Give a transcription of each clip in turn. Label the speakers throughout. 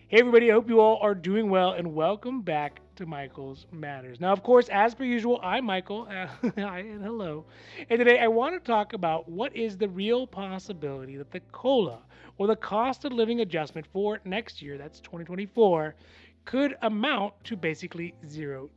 Speaker 1: Hey everybody, I hope you all are doing well and welcome back to Michael's Matters. Now, of course, as per usual, I'm Michael. Hi and hello. And today I want to talk about what is the real possibility that the COLA, or the cost of living adjustment for next year, that's 2024, could amount to basically $0.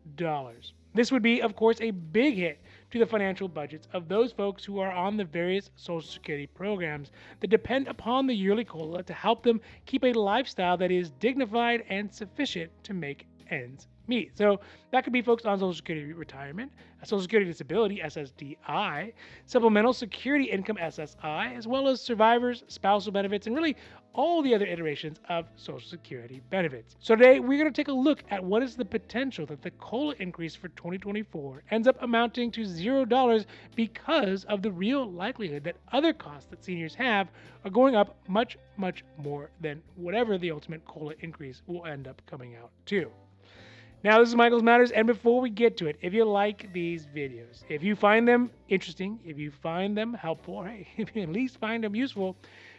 Speaker 1: This would be, of course, a big hit to the financial budgets of those folks who are on the various Social Security programs that depend upon the yearly COLA to help them keep a lifestyle that is dignified and sufficient to make ends meet. So that could be folks on Social Security Retirement, Social Security Disability SSDI, Supplemental Security Income SSI, as well as survivors, spousal benefits, and really all the other iterations of Social Security benefits. So today we're going to take a look at what is the potential that the COLA increase for 2024 ends up amounting to $0 because of the real likelihood that other costs that seniors have are going up much, much more than whatever the ultimate COLA increase will end up coming out to. Now, this is Michael's Matters, and before we get to it, if you like these videos, if you find them interesting, if you find them helpful, or hey, if you at least find them useful,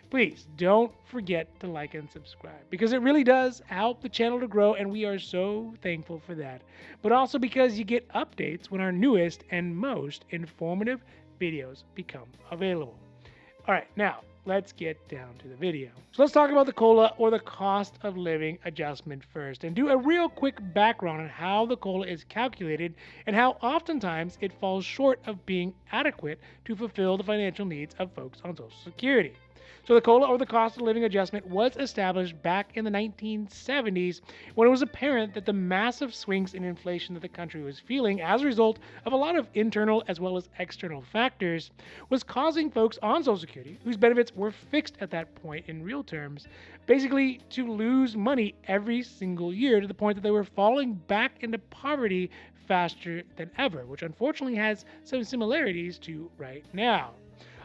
Speaker 1: please don't forget to like and subscribe because it really does help the channel to grow, and we are so thankful for that. But also because you get updates when our newest and most informative videos become available. All right, now let's get down to the video. So let's talk about the COLA, or the cost of living adjustment, first, and do a real quick background on how the COLA is calculated and how oftentimes it falls short of being adequate to fulfill the financial needs of folks on Social Security. So the COLA, or the cost of living adjustment, was established back in the 1970s when it was apparent that the massive swings in inflation that the country was feeling as a result of a lot of internal as well as external factors was causing folks on Social Security, whose benefits were fixed at that point in real terms, basically to lose money every single year to the point that they were falling back into poverty faster than ever, which unfortunately has some similarities to right now.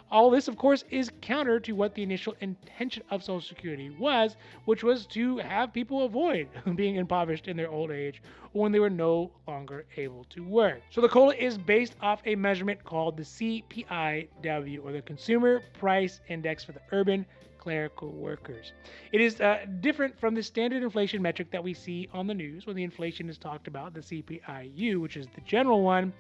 Speaker 1: All this, of course, is counter to what the initial intention of Social Security was, which was to have people avoid being impoverished in their old age or when they were no longer able to work. So the COLA is based off a measurement called the CPIW, or the Consumer Price Index for the Urban Clerical Workers. It is different from the standard inflation metric that we see on the news when the inflation is talked about, the CPIU, which is the general one.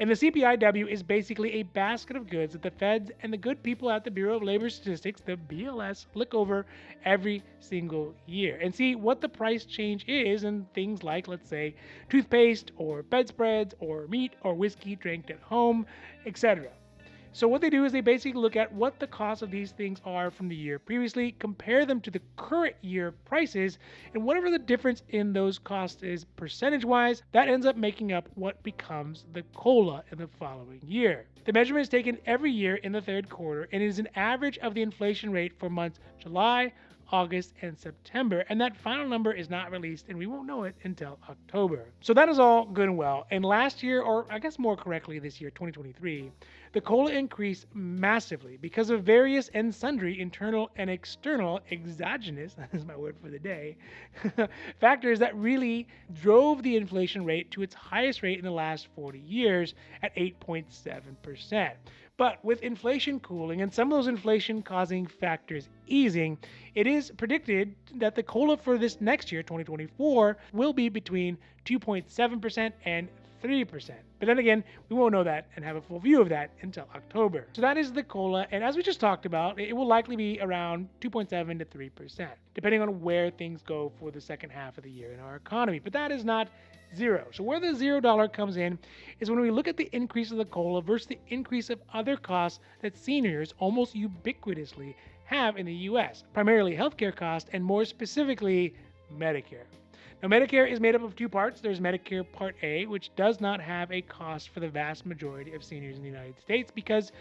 Speaker 1: And the CPIW is basically a basket of goods that the feds and the good people at the Bureau of Labor Statistics, the BLS, look over every single year and see what the price change is in things like, let's say, toothpaste or bedspreads or meat or whiskey drank at home, etc. So what they do is they basically look at what the cost of these things are from the year previously, compare them to the current year prices, and whatever the difference in those costs is percentage-wise, that ends up making up what becomes the COLA in the following year. The measurement is taken every year in the third quarter and is an average of the inflation rate for months July, August, and September, and that final number is not released and we won't know it until October. So that is all good and well. And last year, or I guess more correctly this year, 2023, the COLA increased massively because of various and sundry internal and external exogenous, that is my word for the day, factors that really drove the inflation rate to its highest rate in the last 40 years at 8.7%. But with inflation cooling and some of those inflation causing factors easing, it is predicted that the COLA for this next year, 2024, will be between 2.7% and 3%. But then again, we won't know that and have a full view of that until October. So that is the COLA, and as we just talked about, it will likely be around 2.7 to 3%, depending on where things go for the second half of the year in our economy. But that is not zero. So where the $0 comes in is when we look at the increase of the COLA versus the increase of other costs that seniors almost ubiquitously have in the U.S., primarily healthcare costs and more specifically Medicare. Now, Medicare is made up of two parts. There's Medicare Part A, which does not have a cost for the vast majority of seniors in the United States because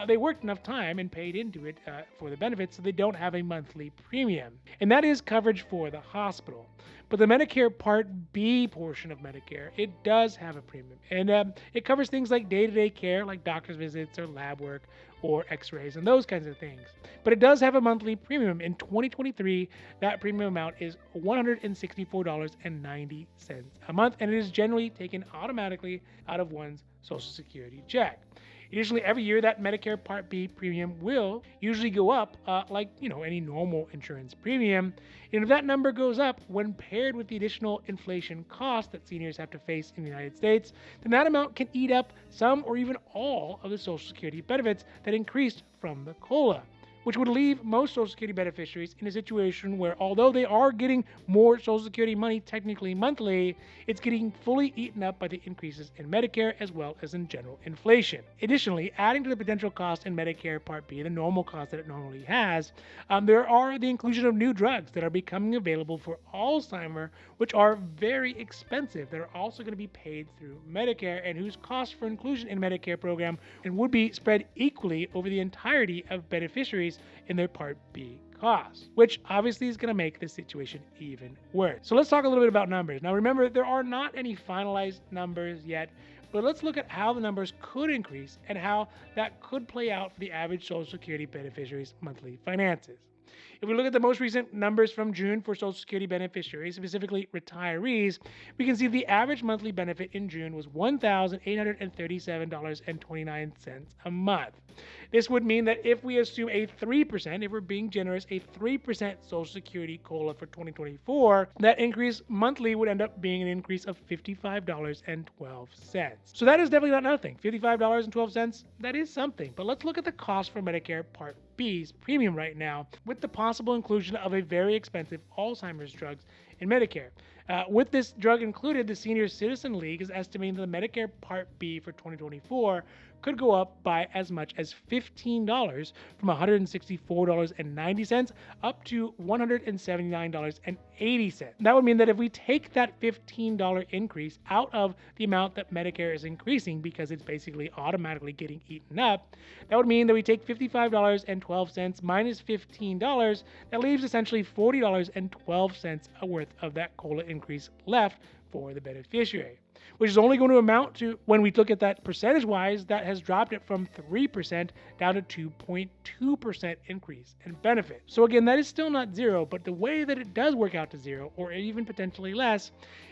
Speaker 1: they worked enough time and paid into it for the benefits, so they don't have a monthly premium. And that is coverage for the hospital. But the Medicare Part B portion of Medicare, it does have a premium. And it covers things like day-to-day care, like doctor's visits or lab work or x-rays and those kinds of things. But it does have a monthly premium. In 2023, that premium amount is $164.90 a month, and it is generally taken automatically out of one's Social Security check. Additionally, every year that Medicare Part B premium will usually go up, like any normal insurance premium. And if that number goes up when paired with the additional inflation cost that seniors have to face in the United States, then that amount can eat up some or even all of the Social Security benefits that increased from the COLA, which would leave most Social Security beneficiaries in a situation where, although they are getting more Social Security money technically monthly, it's getting fully eaten up by the increases in Medicare as well as in general inflation. Additionally, adding to the potential cost in Medicare Part B, the normal cost that it normally has, there are the inclusion of new drugs that are becoming available for Alzheimer's, which are very expensive, that are also going to be paid through Medicare and whose cost for inclusion in Medicare program and would be spread equally over the entirety of beneficiaries in their Part B costs, which obviously is going to make the situation even worse. So let's talk a little bit about numbers. Now remember, there are not any finalized numbers yet, but let's look at how the numbers could increase and how that could play out for the average Social Security beneficiary's monthly finances. If we look at the most recent numbers from June for Social Security beneficiaries, specifically retirees, we can see the average monthly benefit in June was $1,837.29 a month. This would mean that if we assume a 3%, if we're being generous, a 3% Social Security COLA for 2024, that increase monthly would end up being an increase of $55.12. So that is definitely not nothing. $55.12, that is something. But let's look at the cost for Medicare Part B's premium right now with the possible inclusion of a very expensive Alzheimer's drugs in Medicare. With this drug included, the Senior Citizen League is estimating that the Medicare Part B for 2024 could go up by as much as $15 from $164.90 up to $179.80. That would mean that if we take that $15 increase out of the amount that Medicare is increasing because it's basically automatically getting eaten up, that would mean that we take $55.12 minus $15, that leaves essentially $40.12 worth of that COLA increase left for the beneficiary, which is only going to amount to, when we look at that percentage-wise, that has dropped it from 3% down to 2.2% increase in benefit. So again, that is still not zero, but the way that it does work out to zero, or even potentially less,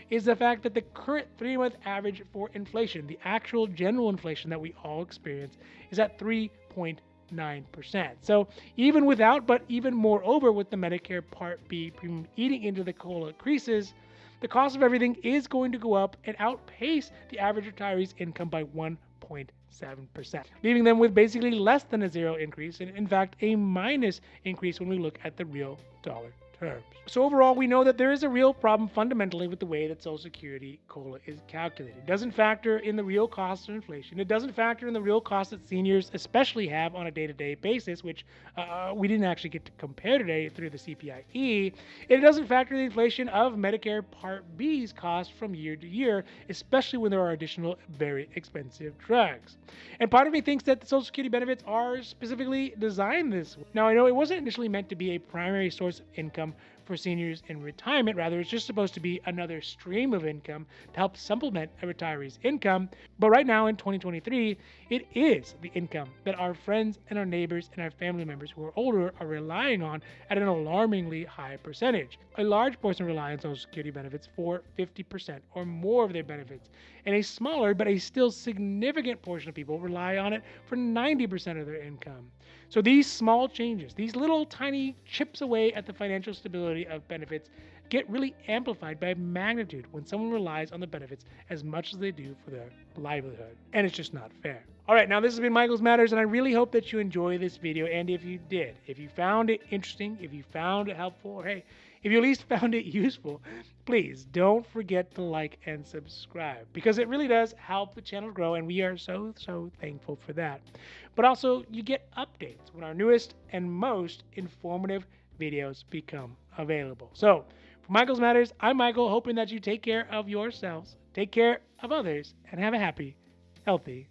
Speaker 1: is the fact that the current 3-month average for inflation, the actual general inflation that we all experience, is at 3.9%. So even without, but even moreover with the Medicare Part B premium eating into the COLA increases, the cost of everything is going to go up and outpace the average retiree's income by 1.7%, leaving them with basically less than a zero increase, and in fact a minus increase when we look at the real dollar terms. So overall, we know that there is a real problem fundamentally with the way that Social Security COLA is calculated. It doesn't factor in the real cost of inflation. It doesn't factor in the real cost that seniors especially have on a day-to-day basis, which we didn't actually get to compare today through the CPIE. It doesn't factor in the inflation of Medicare Part B's cost from year to year, especially when there are additional very expensive drugs. And part of me thinks that the Social Security benefits are specifically designed this way. Now, I know it wasn't initially meant to be a primary source of income for seniors in retirement. Rather, it's just supposed to be another stream of income to help supplement a retiree's income. But right now in 2023, it is the income that our friends and our neighbors and our family members who are older are relying on at an alarmingly high percentage. A large portion rely on Social Security benefits for 50% or more of their benefits, and a smaller but a still significant portion of people rely on it for 90% of their income. So these small changes, these little tiny chips away at the financial stability of benefits, get really amplified by magnitude when someone relies on the benefits as much as they do for their livelihood. And it's just not fair. All right, now this has been Michael's Matters, and I really hope that you enjoy this video. And if you did, if you found it interesting, if you found it helpful, or hey, if you at least found it useful, please don't forget to like and subscribe, because it really does help the channel grow, and we are so thankful for that. But also, you get updates when our newest and most informative videos become available. So, for Michael's Matters, I'm Michael, hoping that you take care of yourselves, take care of others, and have a happy, healthy